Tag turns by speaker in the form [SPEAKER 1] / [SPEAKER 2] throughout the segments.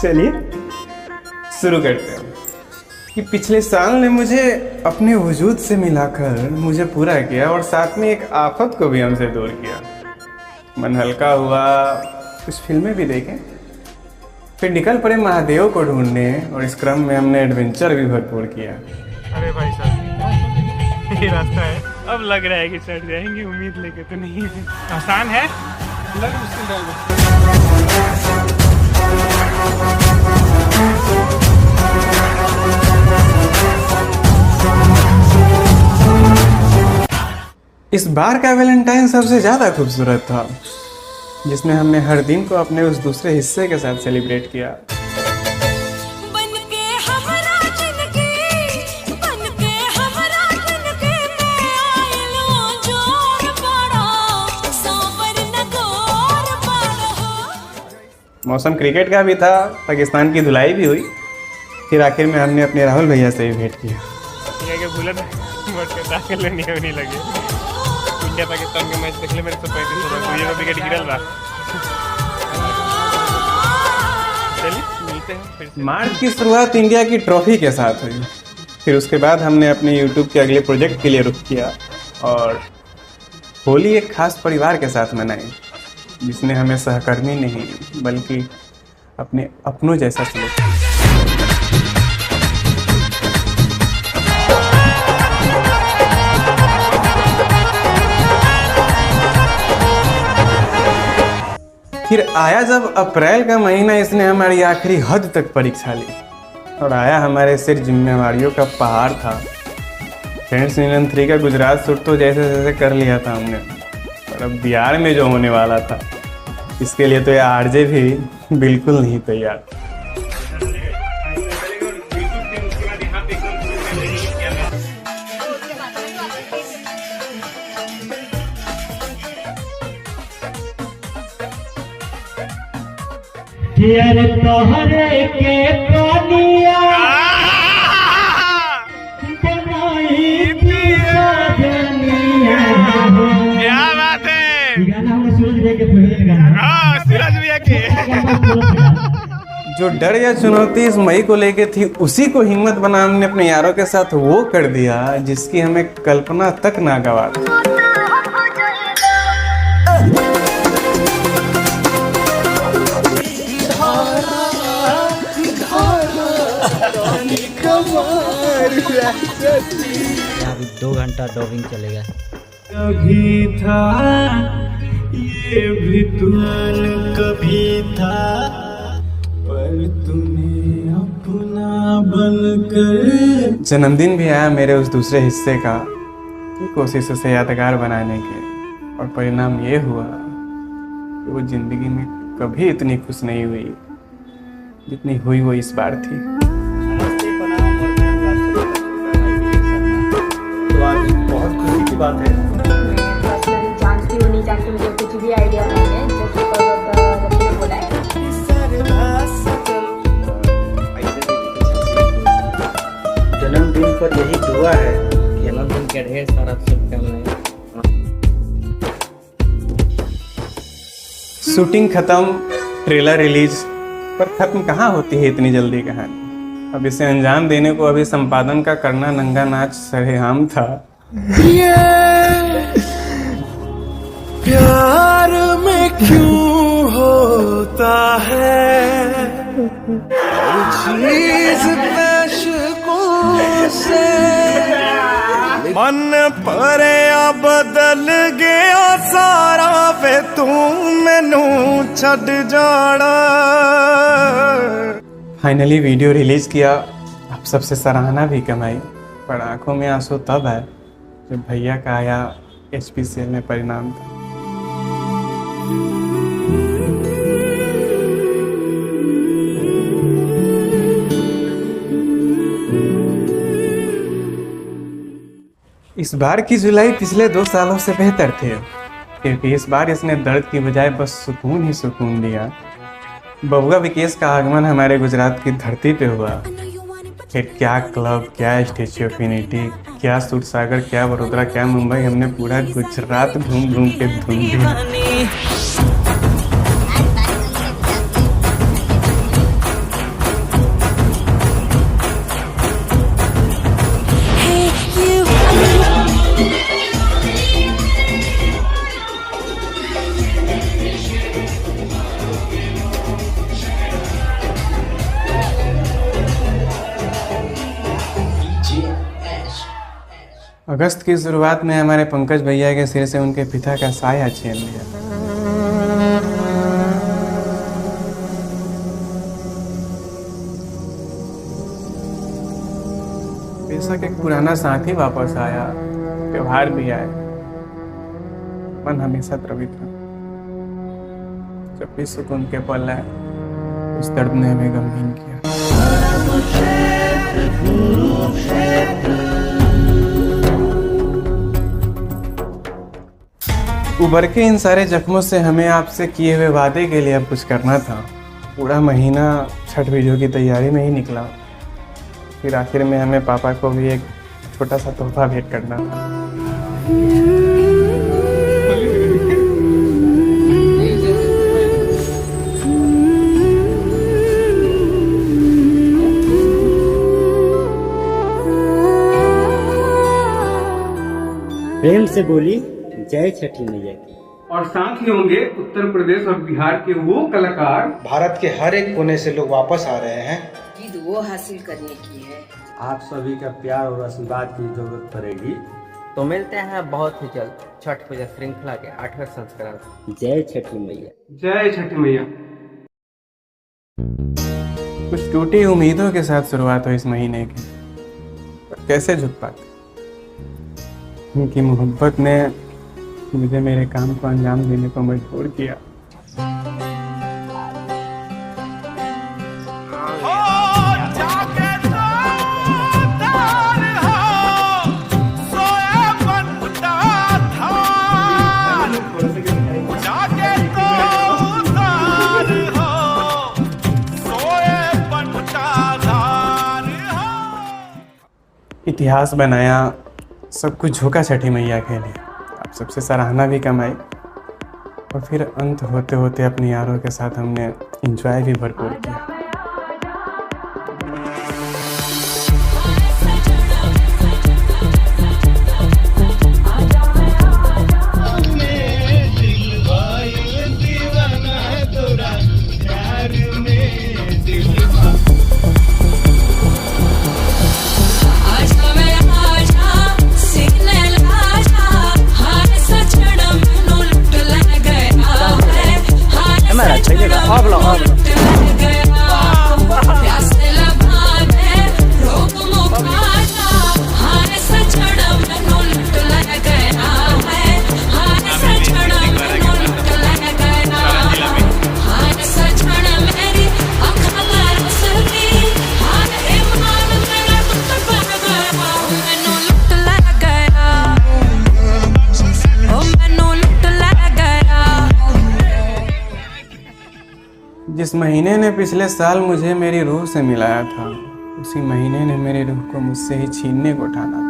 [SPEAKER 1] चलिए शुरू करते हैं कि पिछले साल ने मुझे अपने वजूद से मिलाकर मुझे पूरा किया और साथ में एक आफत को भी हमसे दूर किया। मन हल्का हुआ, कुछ फिल्में भी देखें, फिर निकल पड़े महादेव को ढूंढने और इस क्रम में हमने एडवेंचर भी भरपूर किया।
[SPEAKER 2] अरे भाई साहब, ये रास्ता है, अब लग रहा है कि चढ़ जाएंगे, उम्मीद लेके तो नहीं है। आसान है, लग
[SPEAKER 1] इस बार का वैलेंटाइन सबसे ज़्यादा खूबसूरत था, जिसमें हमने हर दिन को अपने उस दूसरे हिस्से के साथ सेलिब्रेट किया। मौसम क्रिकेट का भी था, पाकिस्तान की धुलाई भी हुई, फिर आखिर में हमने अपने राहुल भैया से भी भेंट किया। नहीं लगे इंडिया पाकिस्तान के मैच देख ले मेरे, तो 35 विकेट गिरल बा। मिलते हैं फिर से। मार्च की शुरुआत इंडिया की ट्रॉफी के साथ हुई, फिर उसके बाद हमने अपने यूट्यूब के अगले प्रोजेक्ट के लिए रुख किया और होली एक खास परिवार के साथ मनाई, जिसने हमें सहकर्मी नहीं बल्कि अपने अपनों जैसा सलूक। फिर आया जब अप्रैल का महीना, इसने हमारी आखिरी हद तक परीक्षा ली और आया हमारे सिर जिम्मेवारियों का पहाड़ था। फ्रेंड्स यूनियन 3 का गुजरात शूट तो जैसे जैसे कर लिया था हमने, और अब बिहार में जो होने वाला था इसके लिए तो ये आरजे भी बिल्कुल नहीं तैयार।
[SPEAKER 3] तोहरे के पानिया
[SPEAKER 2] क्या बात है,
[SPEAKER 3] गाना हमने सूरज भैया के फेवरेट गाना।
[SPEAKER 2] सूरज भैया के
[SPEAKER 1] जो डर या चुनौती इस मई को लेके थी, उसी को हिम्मत बना हमने अपने यारों के साथ वो कर दिया जिसकी हमें कल्पना तक ना गवा थी।
[SPEAKER 3] अभी 2 घंटा डॉगिंग चलेगा।
[SPEAKER 4] कभी था ये भी तुमन कभी था, पर तुम्हें अपना बनकर।
[SPEAKER 1] जन्मदिन भी आया मेरे उस दूसरे हिस्से का, की कोशिश उसे यादगार बनाने के, और परिणाम ये हुआ कि वो जिंदगी में कभी इतनी खुश नहीं हुई जितनी हुई वो इस बार थी।
[SPEAKER 4] तो आज बहुत खुशी की बात है।
[SPEAKER 5] जानती हूँ नहीं जानती, मुझे कुछ भी आइडिया नहीं है, जस्ट रखने बोला है।
[SPEAKER 3] जन्मदिन पर यही दुआ है, जन्मदिन के ढेर सारा शुभकामनाएं।
[SPEAKER 1] शूटिंग खत्म, ट्रेलर रिलीज, पर खत्म कहाँ होती है इतनी जल्दी कहानी। अब इसे अंजाम देने को अभी संपादन का करना नंगा नाच सरेआम था।
[SPEAKER 4] ये प्यार में क्यों होता है चीज से, मन परे बदल गया सारा वे तू मैनू छड़ जाना।
[SPEAKER 1] फाइनली वीडियो रिलीज किया, आप सबसे सराहना भी कमाई, पर आंखों में आंसू तब है जब भैया का आया HPCL में परिणाम था। इस बार की जुलाई पिछले 2 सालों से बेहतर थे, क्योंकि इस बार इसने दर्द की बजाय बस सुकून ही सुकून दिया। बबुआ विकेश का आगमन हमारे गुजरात की धरती पे हुआ। फिर क्या क्लब, क्या स्टैच्यू ऑफ यूनिटी, क्या सूट सागर, क्या वडोदरा, क्या मुंबई, हमने पूरा गुजरात घूम घूम के ढूंढ लिया। अगस्त की शुरुआत में हमारे पंकज भैया के सिर से उनके पिता का साया छीन लिया। बेशक एक पुराना साथी वापस आया, त्योहार भी आए, मन हमेशा द्रवित था। जब भी सुकून के पल आए, उस दर्द ने हमें गमगीन किया। उबर के इन सारे जख्मों से हमें आपसे किए हुए वादे के लिए अब कुछ करना था। पूरा महीना छठ वीडियो की तैयारी में ही निकला। फिर आखिर में हमें पापा को भी एक छोटा सा तोहफा भेंट करना था।
[SPEAKER 3] प्रेम से बोली जय छठी मैया की।
[SPEAKER 1] और साथ ही होंगे उत्तर प्रदेश और बिहार के वो कलाकार।
[SPEAKER 6] भारत के हर एक कोने से लोग वापस आ रहे हैं।
[SPEAKER 7] जीत वो हासिल करने की है।
[SPEAKER 8] आप सभी का प्यार और आशीर्वाद की जरूरत पड़ेगी।
[SPEAKER 3] तो मिलते हैं बहुत ही जल्द छठ पूजा श्रृंखला के 8वें संस्करण। जय छठी मैया।
[SPEAKER 1] जय छठी मैया। कुछ टूटी उम्मीदों के साथ शुरुआत हुई इस महीने की, पर कैसे झुक पाते। उनकी मोहब्बत ने मुझे मेरे काम को अंजाम देने को मजबूर किया। इतिहास बनाया, सब कुछ झोंका छठी मैया के लिए। आप सबसे सराहना भी कमाई और फिर अंत होते होते अपने यारों के साथ हमने एंजॉय भी भरपूर किया। जिस महीने ने पिछले साल मुझे मेरी रूह से मिलाया था, उसी महीने ने मेरी रूह को मुझसे ही छीनने को ठाना था।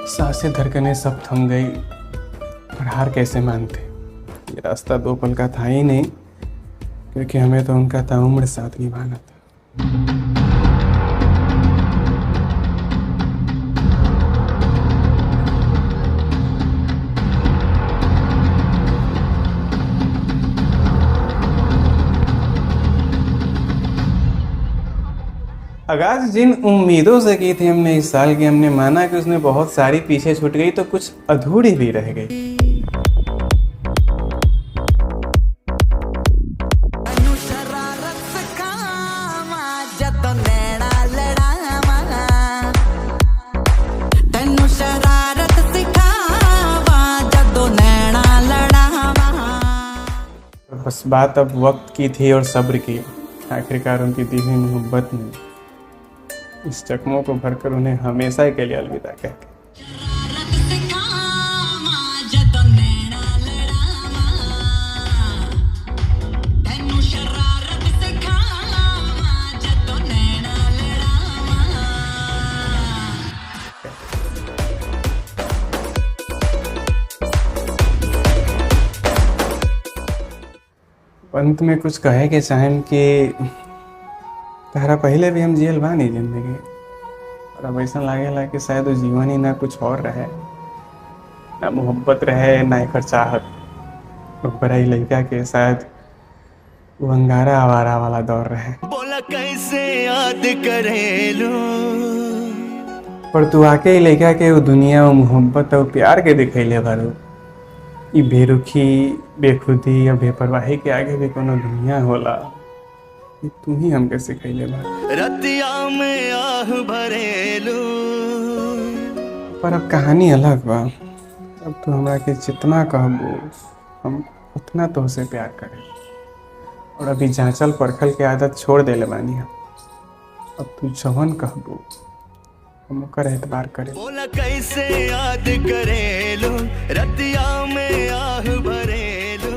[SPEAKER 1] सांसें धड़कनें सब थम गई, पर हार कैसे मानते। ये रास्ता दो पल का था ही नहीं, क्योंकि हमें तो उनका ताउम्र साथ निभाना था। आगाज जिन उम्मीदों से की थी हमने इस साल की, हमने माना कि उसमें बहुत सारी पीछे छूट गई तो कुछ अधूरी भी रह गई। बस बात अब वक्त की थी और सब्र की। आखिरकार उनकी दी हुई मोहब्बत ने इस जख्मों को भरकर उन्हें हमेशा के लिए अलविदा कह के अंत में कुछ कहे के चाहें कि तारा पहले भी हम जियल बानी जिंदगी, और अब ऐसा लागेला कि शायद वो जीवन ही ना कुछ और रहे, ना मोहब्बत रहे ना एक चाहत। बड़ा ही लड़का के शायद वो अंगारा आवारा वाला दौर रहे।
[SPEAKER 4] बोला कैसे याद करेलू,
[SPEAKER 1] पर तू आके ही लड़का के वो दुनिया, वो मोहब्बत और प्यार के दिखैले बारू। ई बेरुखी, बेखुदी और बेपरवाही के आगे भी कोनो दुनिया होला, ई तू ही हमके सिखैले बारू।
[SPEAKER 4] रतिया में आह भरेलू,
[SPEAKER 1] पर अब कहानी अलग बा। अब तू हमरा के जितना कहबू हम उतना तोहसे प्यार करें, और अभी जांचल परखल के आदत छोड़ देले बानी हम। अब तू जवन कहबू हम ओकर एतबार करें।
[SPEAKER 4] बोला कैसे याद करेलू, रतिया में आह भरेलू।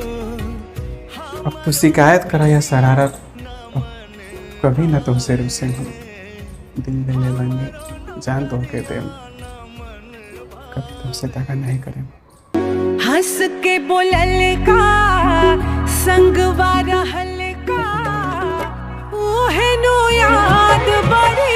[SPEAKER 1] अब तू शिकायत करा या शरारत, अब कभी ना तुमसे रुसे हम। दिल दे ले बानी, जान तो के दे, कभी तुमसे दगा नहीं करें।
[SPEAKER 9] हंस के बोलल का संगवा रहल का, ओहे नो याद बड़ी